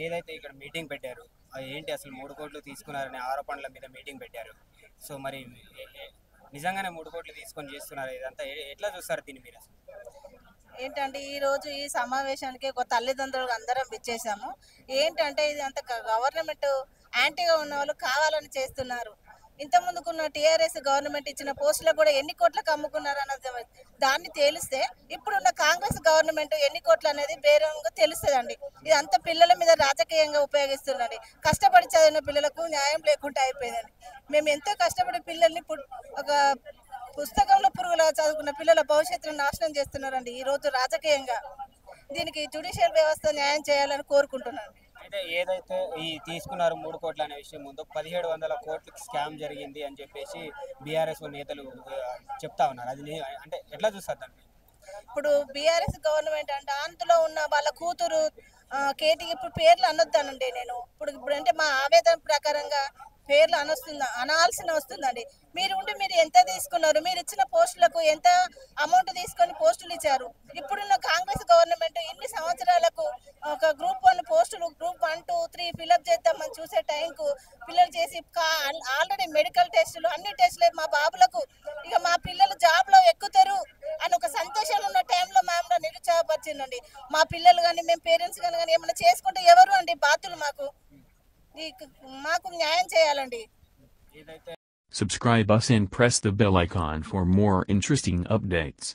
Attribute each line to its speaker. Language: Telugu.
Speaker 1: ఏదైతే ఇక్కడ మీటింగ్ పెట్టారు ఏంటి అసలు 3 కోట్లు తీసుకున్నారనే ఆరోపణల మీద మీటింగ్ పెట్టారు. సో మరి నిజంగానే 3 కోట్లు తీసుకొని చేస్తున్నారు ఇదంతా ఎట్లా చూస్తారు దీన్ని మీరు అసలు?
Speaker 2: ఏంటంటే ఈరోజు ఈ సమావేశానికి ఒక తల్లిదండ్రులు అందరం విచ్చేసాము. ఏంటంటే ఇది అంత గవర్నమెంట్ యాంటీగా ఉన్న వాళ్ళు కావాలని చేస్తున్నారు. ఇంత ముందుకున్న టీఆర్ఎస్ గవర్నమెంట్ ఇచ్చిన పోస్టులకు కూడా ఎన్ని కోట్లకు అమ్ముకున్నారు అన్నది దాన్ని తేలిస్తే ఇప్పుడున్న కాంగ్రెస్ గవర్నమెంట్ ఎన్ని కోట్లు అనేది బేరంగా తెలుస్తుందండి. ఇది అంత పిల్లల మీద రాజకీయంగా ఉపయోగిస్తుందండి. కష్టపడి చదివిన పిల్లలకు న్యాయం లేకుండా అయిపోయిందండి. మేము ఎంతో కష్టపడి పిల్లల్ని ఒక పుస్తకంలో పురుగులా చదువుకున్న పిల్లల భవిష్యత్తును నాశనం చేస్తున్నారండి ఈ రోజు రాజకీయంగా. దీనికి జ్యుడిషియల్ వ్యవస్థ న్యాయం చేయాలని కోరుకుంటున్నాను.
Speaker 1: అయితే ఏదైతే ఈ తీసుకున్నారు 3 కోట్లు అనే విషయం ముందు 1700 కోట్లకి స్కామ్ జరిగింది అని చెప్పేసి బీఆర్ఎస్ నేతలు చెప్తా ఉన్నారు. అది అంటే ఎట్లా చూస్తారు దాన్ని?
Speaker 2: ఇప్పుడు బీఆర్ఎస్ గవర్నమెంట్ అంటే అందులో ఉన్న వాళ్ళ కూతురు కేటీ ఇప్పుడు పేర్లు అనొద్దానండి నేను ఇప్పుడు అంటే మా ఆవేదన ప్రకారంగా పేర్లు అనాల్సిన వస్తుందండి. మీరు ఎంత తీసుకున్నారు, మీరు ఇచ్చిన పోస్టులకు ఎంత అమౌంట్ తీసుకొని పోస్టులు ఇచ్చారు. ఇప్పుడున్న కాంగ్రెస్ గవర్నమెంట్ ఇన్ని సంవత్సరాలకు ఒక గ్రూప్ 1 పోస్టులు గ్రూప్ 1, 2, 3 ఫిల్అప్ చేద్దామని చూసే టైంకు పిల్లలు చేసి ఆల్రెడీ మెడికల్ టెస్టులు అన్ని టెస్టులే మా బాబులకు ఇక మా పిల్లలు జాబ్ లో ఎక్కుతారు అని ఒక సంతోషం ఉన్న టైంలో మేము నిరుత్సాహపరిచిందండి. మా పిల్లలు కానీ మేము పేరెంట్స్ కానీ ఏమైనా చేసుకుంటే ఎవరు అండి బాధ్యులు? మాకు న్యాయం చేయాలండి.
Speaker 3: Subscribe us and press the bell icon for more interesting updates.